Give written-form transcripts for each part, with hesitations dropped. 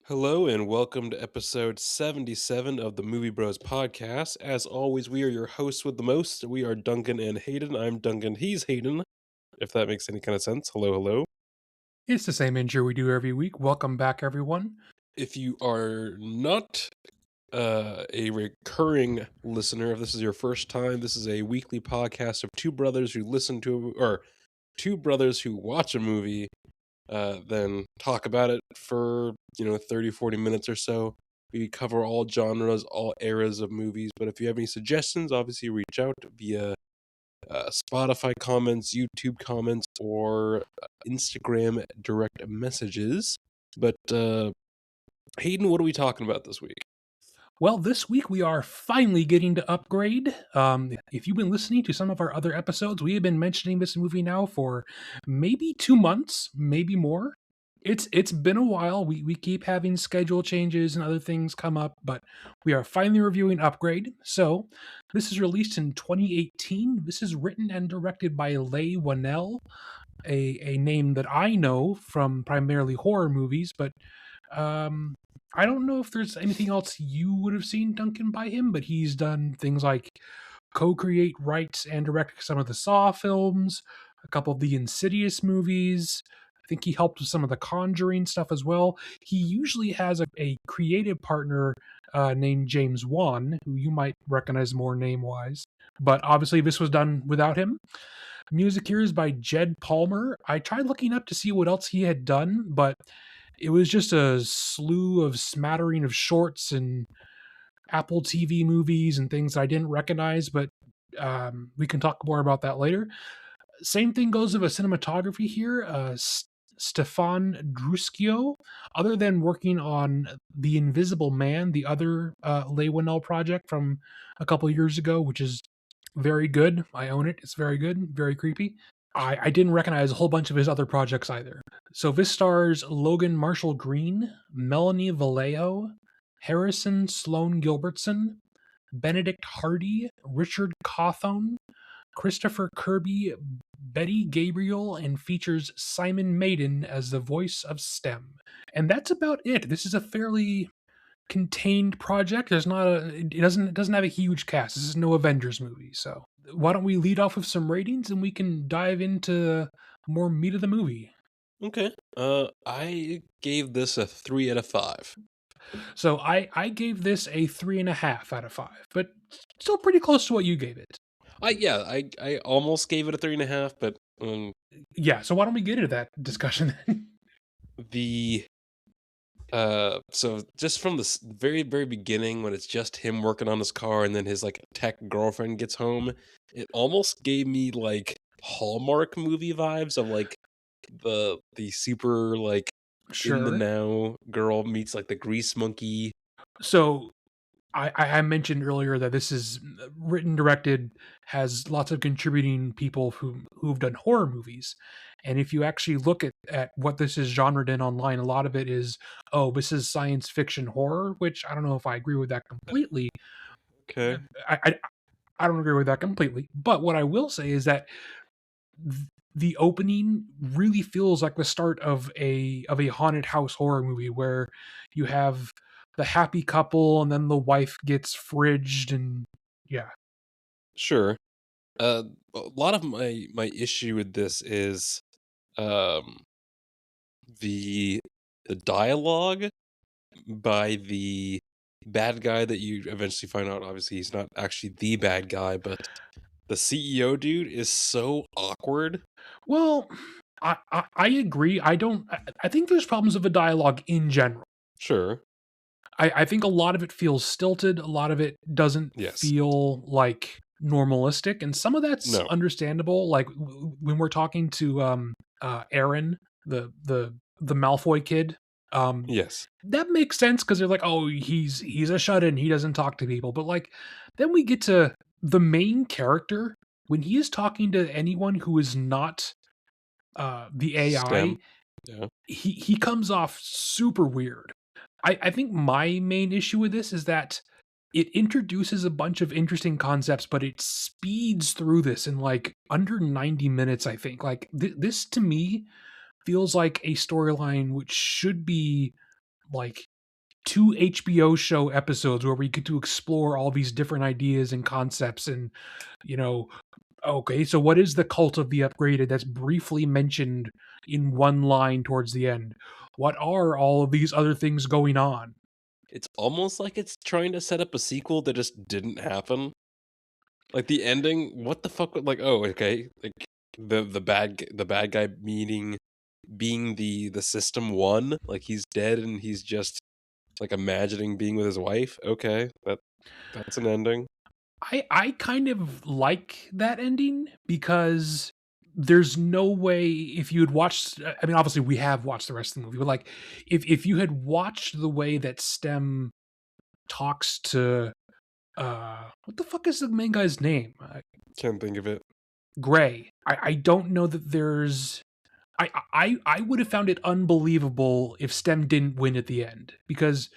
Hello and welcome to episode 77 of the Movie Bros podcast. As always, we are your hosts with the most. We are Duncan and Hayden. I'm Duncan, he's Hayden, if that makes any kind of sense. Hello, hello. It's the same intro we do every week. Welcome back, everyone. If you are not a recurring listener, if this is your first time, this is a weekly podcast of two brothers who two brothers who watch a movie, then talk about it for 30 40 minutes or so. We cover all genres, all eras of movies, but if you have any suggestions, obviously reach out via Spotify comments, YouTube comments, or Instagram direct messages. But Hayden, what are we talking about this week? Well, this week we are finally getting to Upgrade. If you've been listening to some of our other episodes, we have been mentioning this movie now for maybe 2 months, maybe more. It's been a while. We keep having schedule changes and other things come up, but we are finally reviewing Upgrade. So this is released in 2018. This is written and directed by Leigh Whannell, a name that I know from primarily horror movies, but um, I don't know if there's anything else you would have seen Duncan by him, but he's done things like co-create, write, and direct some of the Saw films, a couple of the Insidious movies. I think he helped with some of the Conjuring stuff as well. He usually has a creative partner named James Wan, who you might recognize more name-wise. But obviously this was done without him. Music here is by Jed Palmer. I tried looking up to see what else he had done, but it was just a slew of smattering of shorts and Apple TV movies and things that I didn't recognize, but we can talk more about that later. Same thing goes with a cinematography here. Stefan Druskio, other than working on The Invisible Man, the other Leigh Whannell project from a couple years ago, which is very good. I own it. It's very good, very creepy. I didn't recognize a whole bunch of his other projects either. So this stars Logan Marshall Green, Melanie Vallejo, Harrison Sloan Gilbertson, Benedict Hardy, Richard Cawthon, Christopher Kirby, Betty Gabriel, and features Simon Maiden as the voice of STEM. And that's about it. This is a fairly contained project. It doesn't have a huge cast. This is no Avengers movie. So why don't we lead off with some ratings and we can dive into more meat of the movie. Okay. I gave this a 3 out of 5. So I gave this a 3.5 out of 5, but still pretty close to what you gave it. I almost gave it a 3.5, but Yeah, so why don't we get into that discussion then? So just from the very very beginning, when it's just him working on his car and then his like tech girlfriend gets home, it almost gave me like Hallmark movie vibes of like the super like in the Sure. now girl meets like the grease monkey. So I mentioned earlier that this is written, directed, has lots of contributing people who've done horror movies. And if you actually look at what this is genred in online, a lot of it is, oh, this is science fiction horror, which I don't know if I agree with that completely. Okay. I, I don't agree with that completely. But what I will say is that the opening really feels like the start of a haunted house horror movie where you have the happy couple and then the wife gets fridged and yeah. Sure. A lot of my issue with this is um the the dialogue by the bad guy that you eventually find out obviously he's not actually the bad guy, but the CEO dude is so awkward. Well, I agree. I think there's problems with the dialogue in general. Sure. I think a lot of it feels stilted, a lot of it doesn't Yes. feel like normalistic, and some of that's No. understandable. Like when we're talking to Aaron, the Malfoy kid, Yes. that makes sense because they're like, oh, he's a shut-in, he doesn't talk to people. But like then we get to the main character when he is talking to anyone who is not the AI, STEM. Yeah. he comes off super weird. I think my main issue with this is that it introduces a bunch of interesting concepts, but it speeds through this in like under 90 minutes, I think. Like this to me feels like a storyline which should be like two HBO show episodes where we get to explore all these different ideas and concepts and you know, okay, so what is the cult of the upgraded that's briefly mentioned in one line towards the end? What are all of these other things going on? It's almost like it's trying to set up a sequel that just didn't happen. Like the ending, what the fuck? Like, oh, okay, like the bad guy meaning being the system one, like he's dead and he's just like imagining being with his wife. Okay, that's an ending. I kind of like that ending because there's no way if you had watched, I mean obviously we have watched the rest of the movie, but like if you had watched the way that Stem talks to what the fuck is the main guy's name? Can't think of it. Gray. I don't know that there's I would have found it unbelievable if Stem didn't win at the end because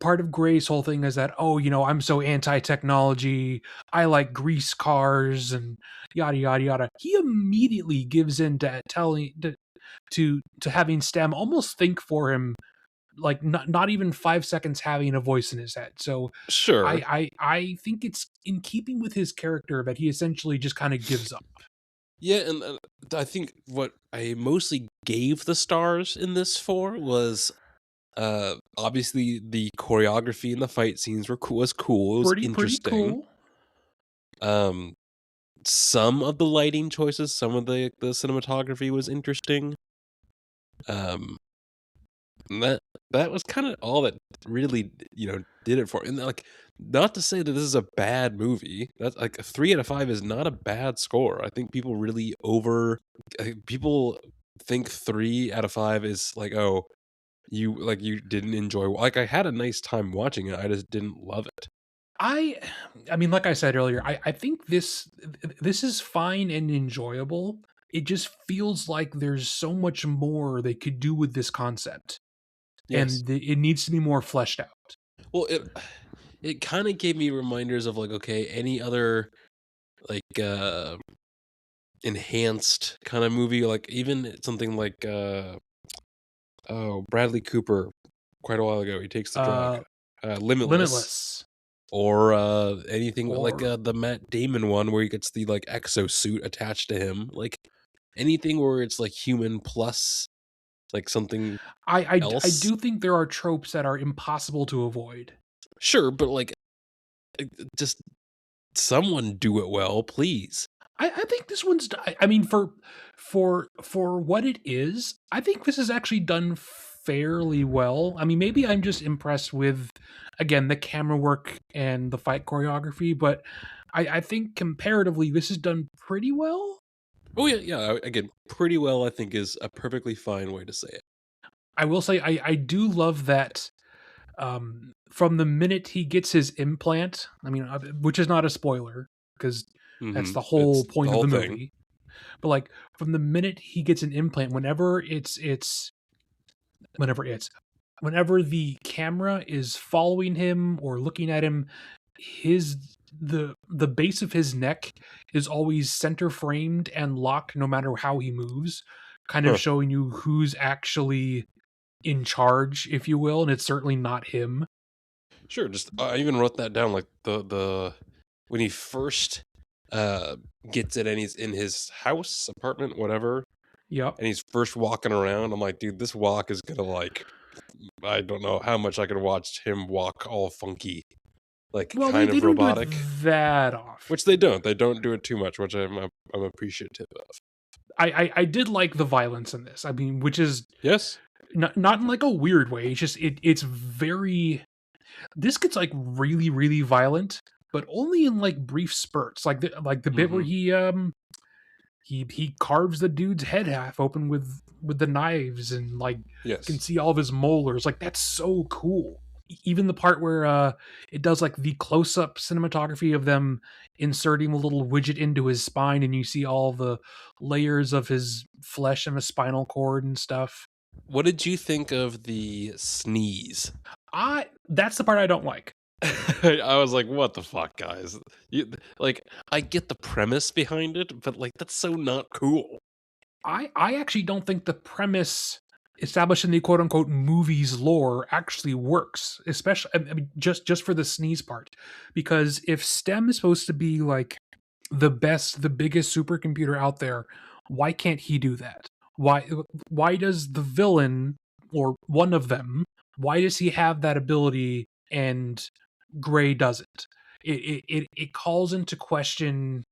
part of Gray's whole thing is that, oh, you know, I'm so anti-technology. I like grease cars and yada yada yada. He immediately gives in to telling to having Stem almost think for him, like not even 5 seconds having a voice in his head. So Sure. I think it's in keeping with his character that he essentially just kind of gives up. Yeah, and I think what I mostly gave the stars in this for was obviously the choreography and the fight scenes was cool. It was Pretty interesting. cool. Um some of the lighting choices, some of the cinematography was interesting. Um and that was kind of all that really, did it for. And like, not to say that this is a bad movie. That's like a 3 out of 5 is not a bad score. I think people really people think 3 out of 5 is like, oh, you didn't enjoy. Like, I had a nice time watching it. I just didn't love it. I I mean, like I said earlier, I think this is fine and enjoyable. It just feels like there's so much more they could do with this concept, Yes. and it needs to be more fleshed out. Well, it kind of gave me reminders of like, okay, any other like enhanced kind of movie, like even something like oh, Bradley Cooper quite a while ago. He takes the drug. Uh, Limitless. Limitless Or anything like or the Matt Damon one where he gets the like exosuit attached to him. Like anything where it's like human plus like something I else. do think there are tropes that are impossible to avoid. Sure, but like just someone do it well, please. I think this one's. I mean, for what it is, I think this is actually done fairly well. I mean, maybe I'm just impressed with, again, the camera work and the fight choreography, but I think comparatively, this is done pretty well. Oh yeah, yeah. Again, pretty well. I think is a perfectly fine way to say it. I will say, I do love that. From the minute he gets his implant, I mean, which is not a spoiler because that's the whole It's the point of whole the thing. movie. But like from the minute he gets an implant, whenever the camera is following him or looking at him, his the base of his neck is always center framed and locked no matter how he moves, kind of Huh. showing you who's actually in charge, if you will, and it's certainly not him. Sure. Just I even wrote that down. Like the when he first uh gets it and he's in his house, apartment, whatever, Yep. and he's first walking around. I'm like, dude, this walk is gonna like I don't know how much I could watch him walk all funky, like Well, kind they of don't do it robotic. that often. Which they don't. They don't do it too much, which I'm appreciative of. I did like the violence in this. I mean, which is Yes. not in like a weird way. It's just it's very, this gets like really violent, but only in like brief spurts. Like the bit where Mm-hmm. he carves the dude's head half open with the knives and like can Yes. see all of his molars. Like that's so cool. Even the part where it does like the close up cinematography of them inserting a little widget into his spine and you see all the layers of his flesh and the spinal cord and stuff. What did you think of the sneeze? I That's the part I don't like. I was like, "What the fuck, guys?" You, like, I get the premise behind it, but like, that's so not cool. I actually don't think the premise established in the quote unquote movies lore actually works, especially I mean, just for the sneeze part. Because if STEM is supposed to be like the best, the biggest supercomputer out there, why can't he do that? Why does the villain or one of them, why does he have that ability and Gray doesn't? It calls into question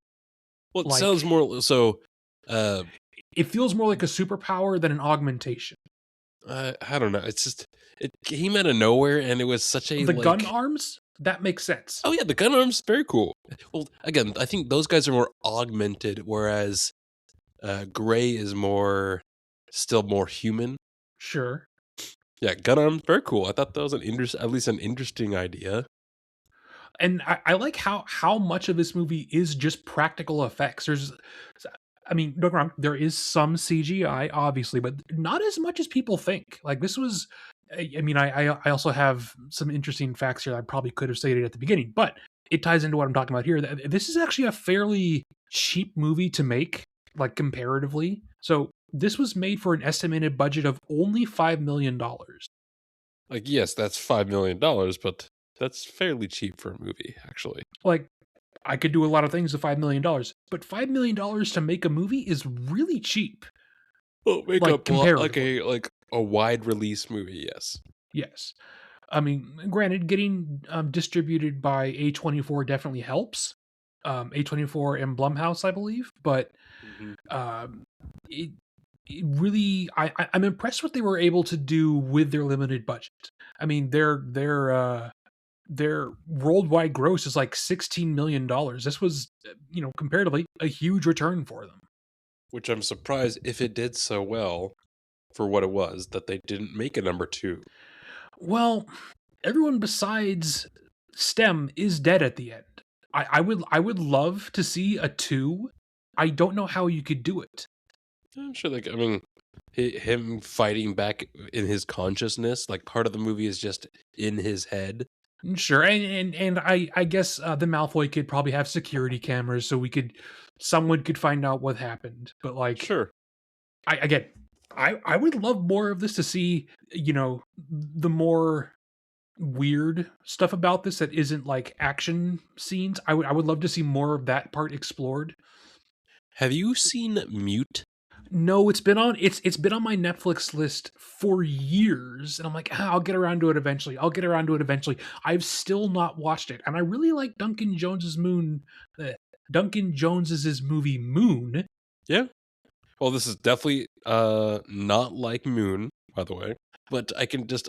Well, it sounds like more so. Uh, it feels more like a superpower than an augmentation. I don't know. It's just it came out of nowhere, and it was such a The gun like. arms, that makes sense. Oh yeah, the gun arms very cool. Well, again, I think those guys are more augmented, whereas Gray is more still more human. Sure. Yeah, gun arms very cool. I thought that was at least an interesting idea. And I like how much of this movie is just practical effects. I mean, don't get me wrong, there is some CGI, obviously, but not as much as people think. Like this was, I mean, I also have some interesting facts here I probably could have stated at the beginning, but it ties into what I'm talking about here. This is actually a fairly cheap movie to make, like comparatively. So this was made for an estimated budget of only $5 million. Like, yes, that's $5 million, but that's fairly cheap for a movie, actually. Like I could do a lot of things with $5 million, but $5 million to make a movie is really cheap. Well, make a Like plot like comparatively, a wide release movie, yes. yes. I mean, granted, getting distributed by A24 definitely helps. A24 and Blumhouse, I believe, but Mhm. um, it, it really, I'm impressed what they were able to do with their limited budget. I mean, their worldwide gross is like $16 million. This was, comparatively a huge return for them. Which I'm surprised if it did so well for what it was that they didn't make a number 2. Well, everyone besides STEM is dead at the end. I would love to see a two. I don't know how you could do it. I'm sure, like, I mean, him fighting back in his consciousness, like, part of the movie is just in his head. Sure, and I guess the Malfoy could probably have security cameras, so someone could find out what happened. But like, Sure. again, I would love more of this to see, the more weird stuff about this that isn't like action scenes. I would love to see more of that part explored. Have you seen Mute? No, it's been on my Netflix list for years, and I'm like, I'll get around to it eventually. I'll get around to it eventually. I've still not watched it, and I really like Duncan Jones's his movie Moon. Yeah. Well, this is definitely not like Moon, by the way. But I can just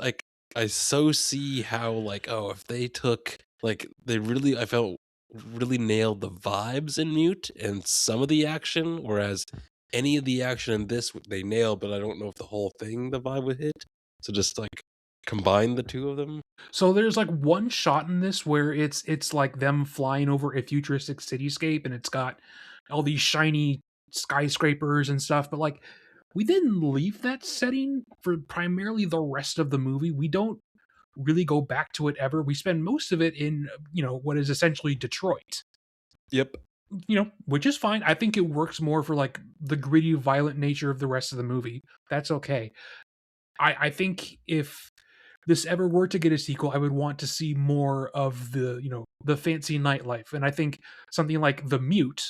I so see how, like, oh, if they took, like, they really, I felt, really nailed the vibes in Mute and some of the action, whereas any of the action in this they nailed, but I don't know if the whole thing the vibe would hit. So just like combine the two of them. So there's like one shot in this where it's like them flying over a futuristic cityscape, and it's got all these shiny skyscrapers and stuff. But like, we then leave that setting for primarily the rest of the movie. We don't really go back to it ever. We spend most of it in, what is essentially Detroit. Yep. Which is fine. I think it works more for like the gritty, violent nature of the rest of the movie. That's okay. I think if this ever were to get a sequel, I would want to see more of the fancy nightlife. And I think something like The Mute,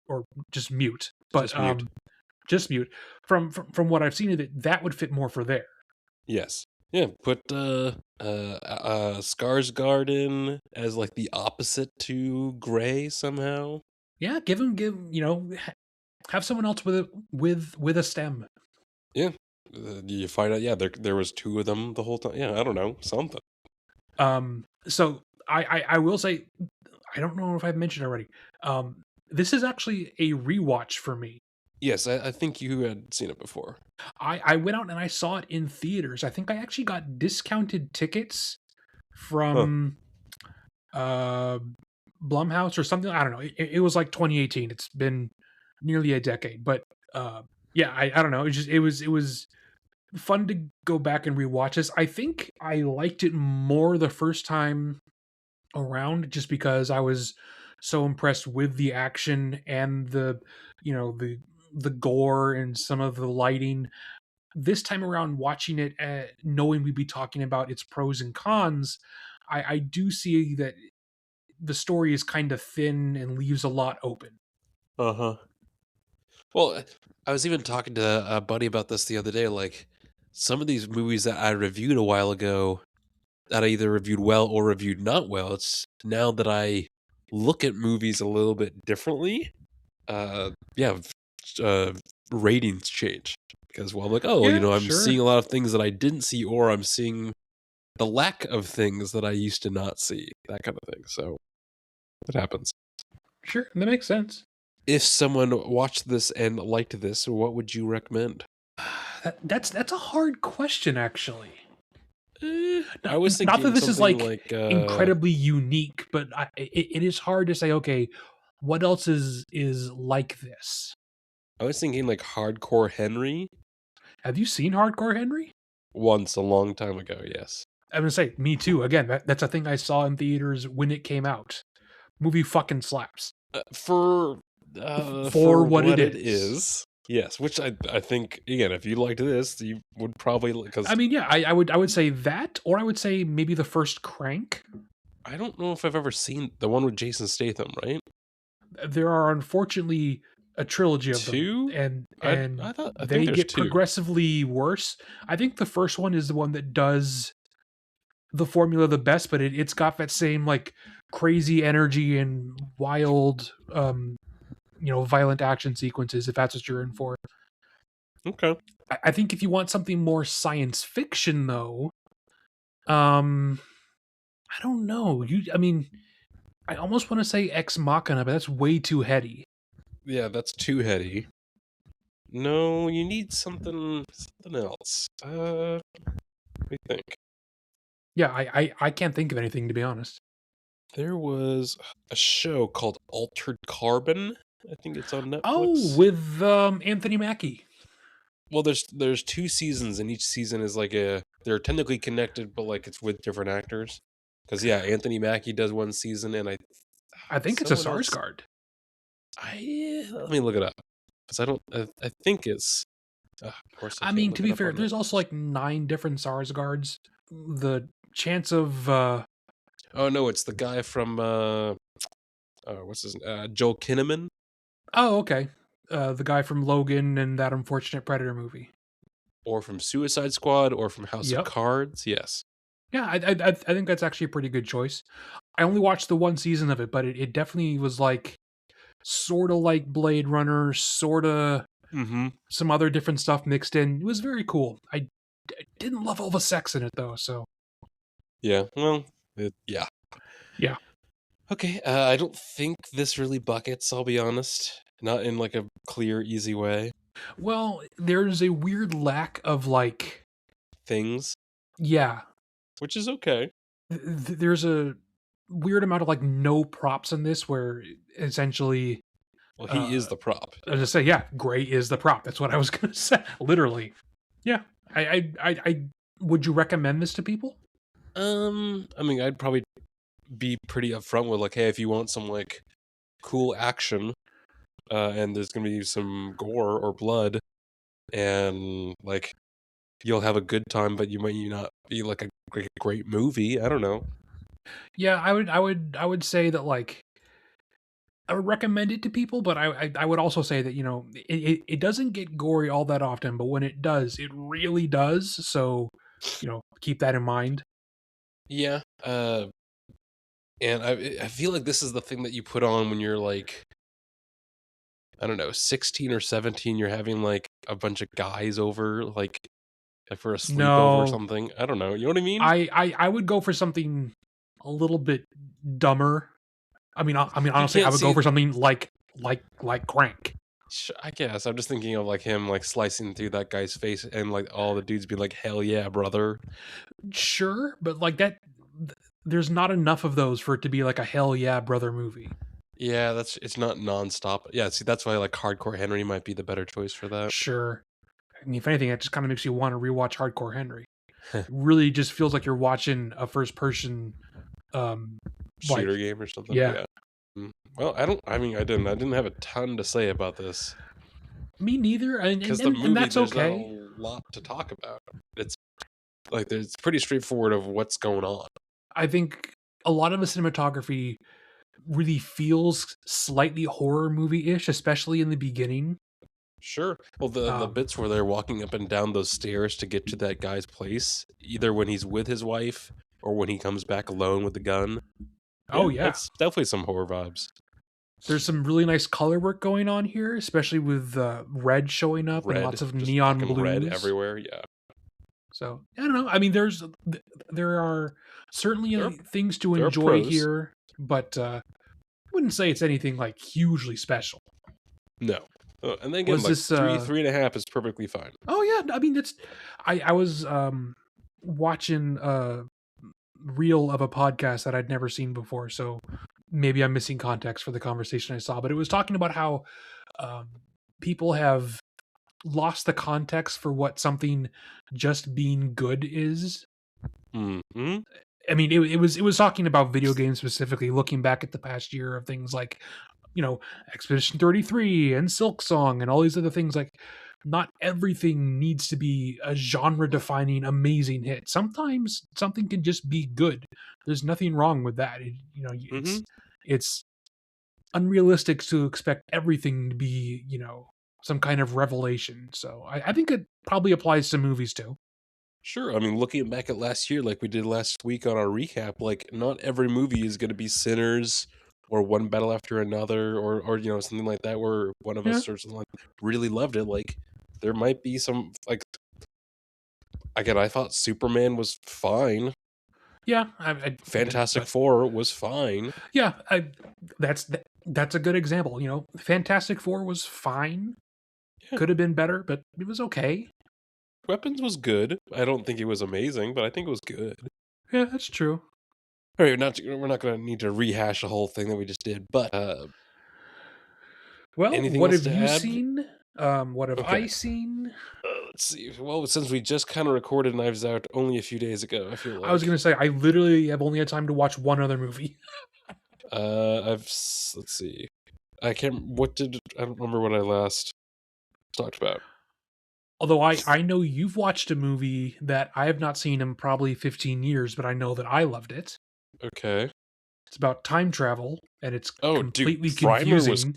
or just Mute, but Just Mute. just Mute, from what I've seen of it, that would fit more for there. Yes. Yeah, put Skarsgård as like the opposite to Gray somehow. Yeah, have someone else with a stem. Yeah. You find out, yeah, there was two of them the whole time. Yeah, I don't know, something. So I will say, I don't know if I've mentioned already. This is actually a rewatch for me. Yes, I think you had seen it before. I went out and I saw it in theaters. I think I actually got discounted tickets Huh. from uh Blumhouse or something. I don't know. It was like 2018. It's been nearly a decade, but yeah, I don't know. It was fun to go back and rewatch this. I think I liked it more the first time around, just because I was so impressed with the action and the, you know, the gore and some of the lighting. This time around, watching it, knowing we'd be talking about its pros and cons, I do see that the story is kind of thin and leaves a lot open. Uh-huh. Well, I was even talking to a buddy about this the other day. Like, some of these movies that I reviewed a while ago, that I either reviewed well or reviewed not well, it's now that I look at movies a little bit differently. Yeah, uh, ratings change because, well, I'm like, oh, Yeah, I'm seeing sure. a lot of things that I didn't see, or I'm seeing the lack of things that I used to not see, that kind of thing. So it happens. Sure, that makes sense. If someone watched this and liked this, what would you recommend? That's a hard question, actually. I was Not that thinking this is something like like incredibly unique, but it is hard to say. Okay, what else is like this? I was thinking like Hardcore Henry Have you seen Hardcore Henry? once a long time ago. Yes, I'm gonna say me too. Again, that's a thing I saw in theaters when it came out. Movie fucking slaps for for for what it what it is. is. Yes, which I think again, if you liked this, you would probably because I mean, yeah, I would say that, or I would say maybe the first Crank. I don't know if I've ever seen the one with Jason Statham. Right, There are unfortunately a trilogy of them, two. and I think they there's get two. progressively worse. I think the first one is the one that does the formula the best, but it's got that same like crazy energy and wild, violent action sequences. If that's what you're in for, Okay. I think if you want something more science fiction, though, um, I don't know. I mean, I almost want to say Ex Machina, but that's way too heady. Yeah, that's too heady. No, you need something else. Let me think. Yeah, I can't think of anything, to be honest. There was a show called Altered Carbon. I think it's on Oh, Netflix. with Anthony Mackie. Well, there's two seasons, and each season is like they're technically connected, but like it's with different actors. Because yeah, Anthony Mackie does one season, and I think it's a someone else. Sarsgaard. I let me look it up because I don't. I think it's. Of course, I I can't mean, look to it be up fair, on there's also Netflix. like 9 different Sarsgaards. The chance of Oh no, it's the guy from what's his Joel Kinnaman oh, okay. The guy from Logan and that Unfortunate Predator movie. or from Suicide Squad or from House of Yep. Cards. Yes. Yeah, I think that's actually a pretty good choice. I only watched the one season of it, but it definitely was like sort of like Blade Runner, sort of Mm-hmm. some other different stuff mixed in. It was very cool. I didn't love all the sex in it though, so Yeah. Well. Yeah. yeah. Okay. I don't think this really buckets. I'll be honest. Not in like a clear, easy way. Well, there's a weird lack of like, Things, yeah, which is okay. there's a weird amount of like no props in this where essentially Well, he uh is the prop. I was Yeah. just say, yeah, gray is the prop. That's what I was gonna say. Literally. Yeah. I would you recommend this to people? I mean, I'd probably be pretty upfront with like, hey, if you want some like cool action, and there's gonna be some gore or blood, and like you'll have a good time, but you might not be like a great movie. I don't know. Yeah, I would say that like I would recommend it to people, but I would also say that it doesn't get gory all that often, but when it does, it really does. So keep that in mind. Yeah. And I feel like this is the thing that you put on when you're like, I don't know, 16 or 17. You're having like a bunch of guys over, like for a sleepover or No, something. I don't know. You know what I mean? I would go for something a little bit dumber. I mean, You honestly, I can't would go see. for something like Crank. I guess I'm just thinking of like him like slicing through that guy's face and like all the dudes being like, "Hell yeah, brother!" Sure, but like that, there's not enough of those for it to be like a hell yeah brother movie. Yeah, it's not nonstop. Yeah, see, that's why like Hardcore Henry might be the better choice for that. Sure. I mean, if anything, it just kind of makes you want to rewatch Hardcore Henry. It really just feels like you're watching a first person shooter game or something. yeah. Yeah. Well, I didn't have a ton to say about this Me neither, because the and movie that's there's not a okay. lot to talk about. It's like it's pretty straightforward of what's going on. I think a lot of the cinematography really feels slightly horror movie-ish, especially in the beginning. Sure. Well, the Um, bits where they're walking up and down those stairs to get to that guy's place, either when he's with his wife or when he comes back alone with the gun. oh Yeah, yeah, that's definitely some horror vibes. there's some really nice color work going on here, especially with red showing up and Red, lots of just neon fucking red blues. everywhere. Yeah. So I don't know. I mean, there are certainly There are things to there are enjoy pros. here, but wouldn't say it's anything like hugely special. No. And then again, Was like this? three and a half is perfectly fine. Oh yeah, I mean it's. I was watching a reel of a podcast that I'd never seen before, so maybe I'm missing context for the conversation I saw. But it was talking about how um, people have lost the context for what something just being good is. Hmm. I mean, it was talking about video games specifically, looking back at the past year of things like, Expedition 33 and Silk Song and all these other things. Like, not everything needs to be a genre-defining, amazing hit. Sometimes something can just be good. There's nothing wrong with that. Hmm. It's unrealistic to expect everything to be, some kind of revelation. So I think it probably applies to movies too. Sure. I mean, looking back at last year, like we did last week on our recap, like not every movie is going to be Sinners or One Battle After Another or something like that where one of Yeah, us or something like really loved it. Like there might be some like again, I thought Superman was fine. yeah, Fantastic but Four was fine. yeah, that's a good example. Fantastic Four was fine. Yeah. Could have been better, but it was okay. Weapons was good. I don't think it was amazing, but I think it was good. Yeah, that's true. All right, we're not going to need to rehash the whole thing that we just did, but Well, anything what else have to you add? seen? What have I Okay. seen? Let's see. Well, since we just kind of recorded Knives Out only a few days ago, I feel I was like gonna say I literally have only had time to watch one other movie. let's see. I don't remember what I last talked about. Although I know you've watched a movie that I have not seen in probably 15 years, but I know that I loved it. Okay. It's about time travel, and it's Oh, dude, completely Primer was confusing.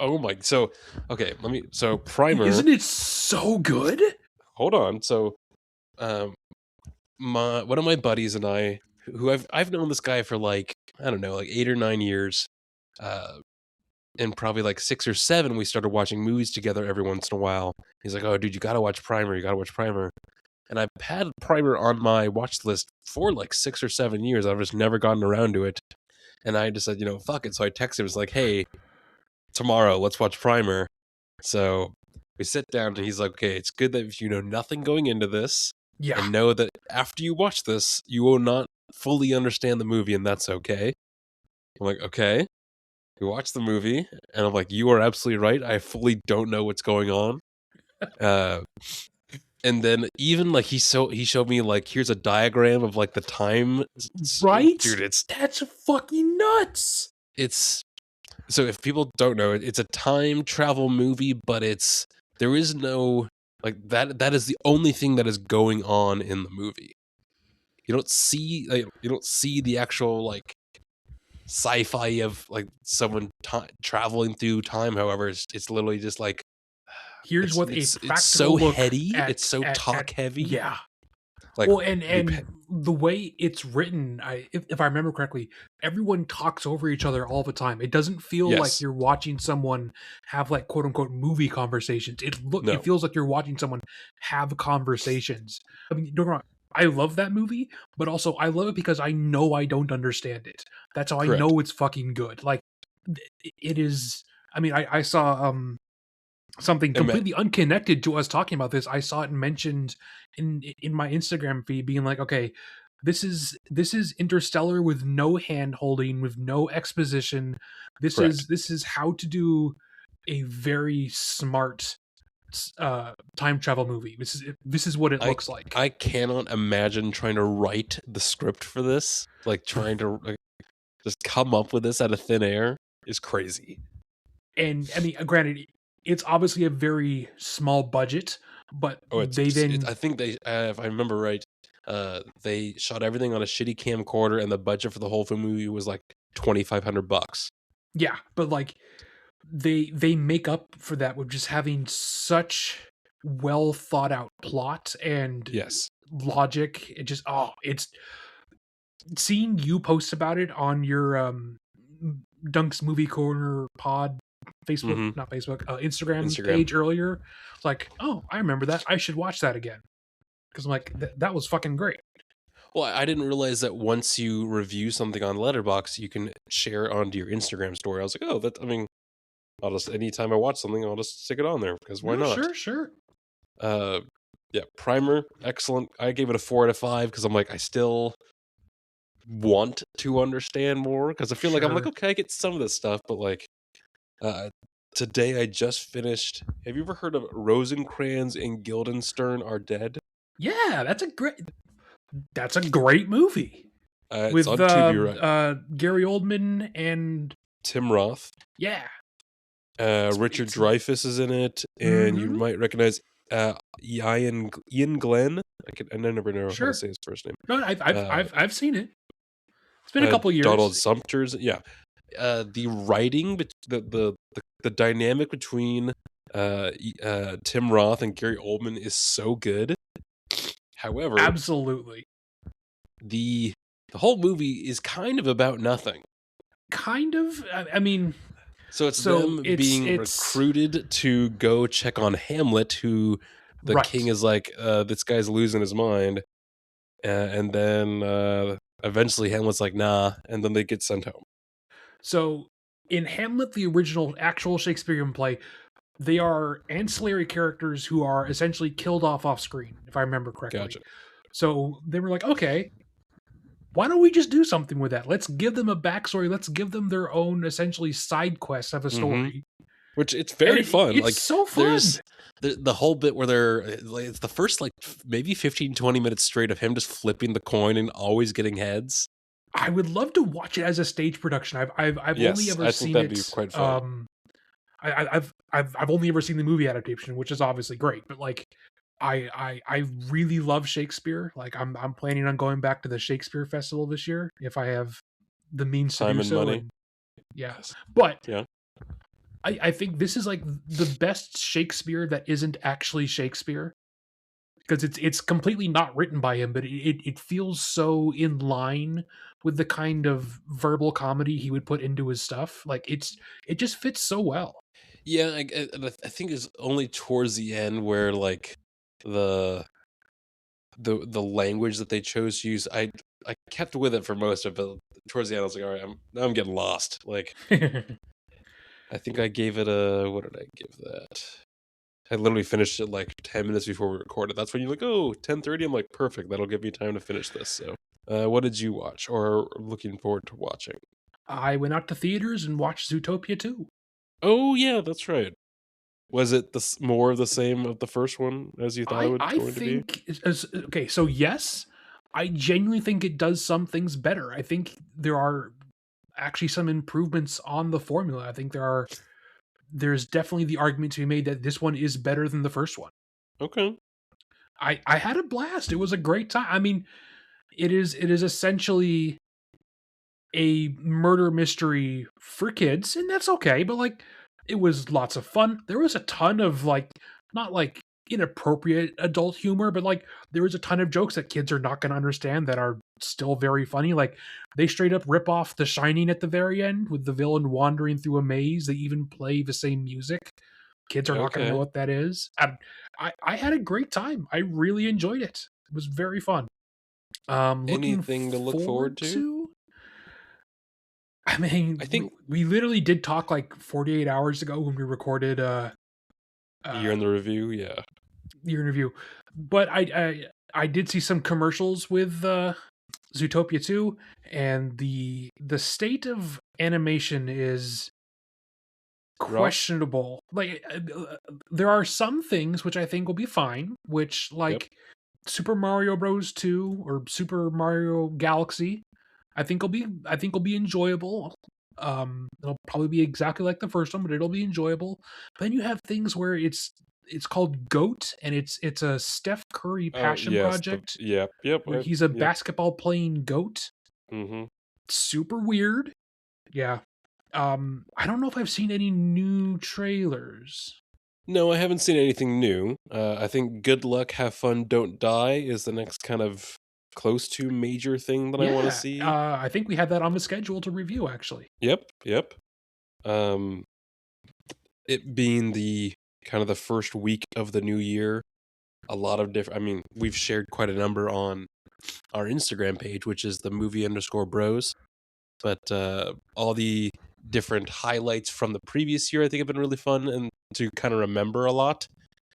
oh my. So, okay, Primer. Isn't it so good? Hold on. So, um my one of my buddies and I who I've known this guy for like I don't know, like 8 or 9 years. Uh and probably like 6 or 7 we started watching movies together every once in a while. He's like, "Oh, dude, you got to watch Primer. You got to watch Primer." And I've had Primer on my watch list for like 6 or 7 years. I've just never gotten around to it. And I just said, fuck it. So I texted him. It's like, "Hey, tomorrow, let's watch Primer." So we sit down and he's like, "Okay, it's good that if you know nothing going into this Yeah. and know that after you watch this, you will not fully understand the movie and that's okay." I'm like, "Okay." We watched the movie and I'm like, "You are absolutely right. I fully don't know what's going on." Uh and then even like he showed me like here's a diagram of like the time Right? dude, That's fucking nuts. it's so if people don't know it, it's a time travel movie, but there is no like that is the only thing that is going on in the movie. You don't see the actual like sci-fi of like someone traveling through time. However, it's literally just like Here's what a it's practical so look heady, it's so at talk heavy. yeah. Like Well, and the way it's written, if I remember correctly, everyone talks over each other all the time. It doesn't feel like yes, you're watching someone have like quote unquote movie conversations. It no, feels like you're watching someone have conversations. I mean, don't get me wrong, I love that movie, but also I love it because I know I don't understand it. That's how I correct. know it's fucking good. Like it is. I mean, I saw something And completely unconnected to us talking about this. I saw it mentioned in my Instagram feed, being like, okay, this is Interstellar with no hand holding, with no exposition. This correct. is this is how to do a very smart time travel movie. This is what it I looks like. I cannot imagine trying to write the script for this. Like trying to like, just come up with this out of thin air is crazy. And I mean, granted, it's obviously a very small budget, but Oh, they then I think they, if I remember right, they shot everything on a shitty camcorder, and the budget for the whole film movie was like $2,500. yeah, but like they make up for that with just having such well thought out plot and Yes. logic. It just it's seeing you post about it on your Dunk's Movie Corner pod Facebook, Hmm. not Facebook, Instagram Instagram. page earlier. It's like, oh, I remember that. I should watch that again because I'm like, that was fucking great. Well, I didn't realize that once you review something on Letterboxd, you can share it onto your Instagram story. I was like, oh, that. I mean, I'll just anytime I watch something, I'll just stick it on there because why No, not? sure. Uh, yeah, Primer, excellent. I gave it a 4 out of 5 because I'm like, I still want to understand more because I feel like I'm like, Sure. okay, I get some of this stuff, but like, uh, today I just finished. Have you ever heard of Rosencrantz and Guildenstern Are Dead? Yeah, that's a great movie It's with on Tubi, right? Gary Oldman and Tim Roth. yeah, Richard it's Dreyfuss is in it, and you mm-hmm, might recognize Ian Glenn. I never know how to sure. say his first name. No, Uh, I've seen it. It's been a couple Donald years. Sumter's, yeah. The writing, the dynamic between Tim Roth and Gary Oldman is so good. However, Absolutely. the whole movie is kind of about nothing. Kind of. I mean, So it's so them being it's recruited to go check on Hamlet, who the king right. is like, this guy's losing his mind. And then eventually Hamlet's like, nah, and then they get sent home. So in Hamlet, the original actual Shakespearean play, they are ancillary characters who are essentially killed off screen, if I remember correctly. Gotcha. So they were like, okay, why don't we just do something with that? Let's give them a backstory. Let's give them their own essentially side quest of a Mm-hmm. story. Which it's And very fun. it's Like so fun. there's the whole bit where they're like, it's the first like maybe 15-20 minutes straight of him just flipping the coin and always getting heads. I would love to watch it as a stage production. I've only Yes, ever I think seen that'd be it. quite fun. I've only ever seen the movie adaptation, which is obviously great. But like, I really love Shakespeare. Like, I'm planning on going back to the Shakespeare Festival this year if I have the means to Time do and so. money. And yeah, Yes. but Yeah. I think this is like the best Shakespeare that isn't actually Shakespeare because it's completely not written by him, but it feels so in line with the kind of verbal comedy he would put into his stuff. Like it just fits so well. Yeah, I think it's only towards the end where like the the language that they chose to use, I kept with it for most of it. Towards the end, I was like, all right, I'm getting lost. Like, I think I gave it a what did I give that? I literally finished it like 10 minutes before we recorded. That's when you're like, oh, 10:30. I'm like, perfect. That'll give me time to finish this. So, what did you watch or looking forward to watching? I went out to theaters and watched Zootopia 2. Oh yeah, that's right. Was it more of the same of the first one as you thought it was I going to be? think okay, so yes, I genuinely think it does some things better. I think there are actually some improvements on the formula. I think there's definitely the argument to be made that this one is better than the first one. Okay. I had a blast. It was a great time. I mean, it is essentially a murder mystery for kids, and that's okay, but like it was lots of fun. There was a ton of like not like inappropriate adult humor, but like there was a ton of jokes that kids are not going to understand that are still very funny. Like they straight up rip off The Shining at the very end with the villain wandering through a maze. They even play the same music. Kids are not going to know Okay. what that is. And I had a great time. I really enjoyed it. It was very fun. Looking Anything to look forward forward to? to. I mean, I think we literally did talk like 48 hours ago when we recorded you're uh in the review. Yeah. your interview. But I did see some commercials with Zootopia 2, and the state of animation is Rough. questionable. Like there are some things which I think will be fine, which Yep. like Super Mario Bros. 2 or Super Mario Galaxy. I think it'll be enjoyable. It'll probably be exactly like the first one, but it'll be enjoyable. Then you have things where it's called Goat, and it's a Steph Curry Oh passion yes, project yep, where he's a yep. basketball playing goat. Hmm. Super weird. Yeah. I don't know if I've seen any new trailers. No, I haven't seen anything new. I think Good Luck, Have Fun, Don't Die is the next kind of close to major thing that I want to Yeah, see. I think we had that on the schedule to review actually. Yep. Um, it being the kind of the first week of the new year, a lot of different. I mean, we've shared quite a number on our Instagram page, which is the movie underscore bros. But all the different highlights from the previous year, I think, have been really fun and to kind of remember a lot.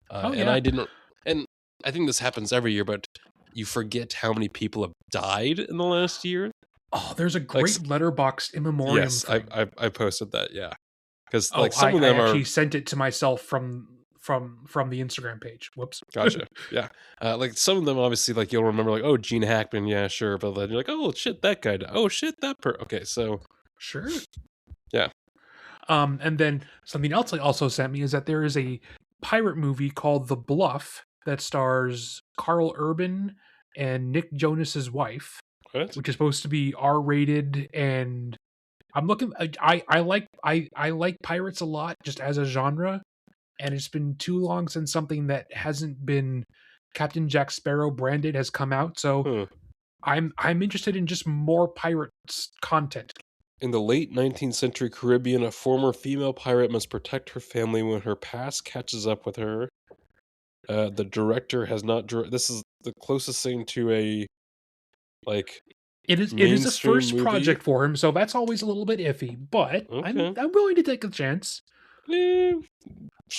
Oh And yeah. I didn't, and I think this happens every year, but you forget how many people have died in the last year. Oh, there's a Like, great letterboxed in memoriam yes, thing. I posted that, yeah, because Oh, like some of I them are actually sent it to myself from the Instagram page. Whoops. gotcha, yeah, like some of them obviously like you'll remember like oh Gene Hackman, yeah, sure, but then you're like oh shit that guy, oh shit that okay, so Sure. yeah, And then something else I also sent me is that there is a pirate movie called The Bluff that stars Carl Urban and Nick Jonas's wife, what which is supposed to be R-rated. And I'm looking. I like pirates a lot just as a genre, and it's been too long since something that hasn't been Captain Jack Sparrow branded has come out. So huh. I'm interested in just more pirates content. In the late 19th century Caribbean, a former female pirate must protect her family when her past catches up with her. The director has not. This is the closest thing to a like It is a mainstream first movie. project for him, so that's always a little bit iffy. But Okay, I'm willing to take a chance. eh,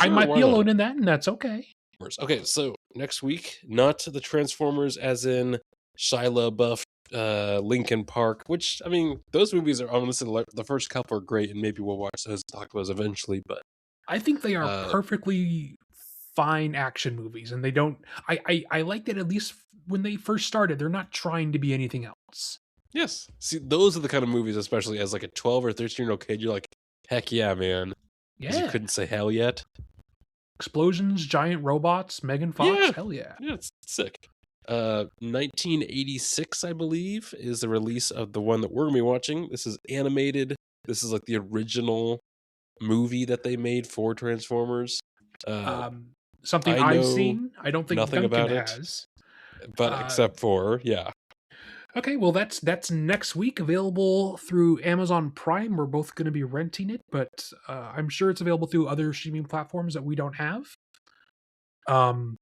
I sure, might why be not? alone in that, and that's okay. Okay, so next week, not the Transformers, as in Shia LaBeouf, Linkin Park. Which I mean, those movies are honestly like, the first couple are great, and maybe we'll watch those and talk about those eventually. But I think they are uh, perfectly fine action movies, and they don't. I like that at least when they first started, they're not trying to be anything else. yes. See, those are the kind of movies, especially as like a 12 or 13-year-old kid, you're like, heck yeah, man. Because you Yeah, couldn't say hell yet. explosions, giant robots, Megan Fox. Yeah. Hell yeah. Yeah, it's sick. 1986, I believe, is the release of the one that we're gonna be watching. This is animated. This is like the original movie that they made for Transformers. Uh, Something I I've know seen. I don't think nothing Duncan about it, has. but Uh, except for, yeah. Okay, well that's next week, available through Amazon Prime. We're both going to be renting it, but I'm sure it's available through other streaming platforms that we don't have. Um,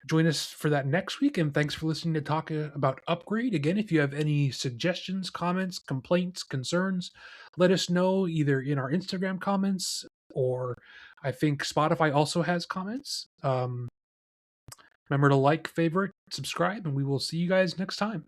Join us for that next week, and thanks for listening to talk about Upgrade. Again, if you have any suggestions, comments, complaints, concerns, let us know either in our Instagram comments, or I think Spotify also has comments. Remember to like, favorite, subscribe, and we will see you guys next time.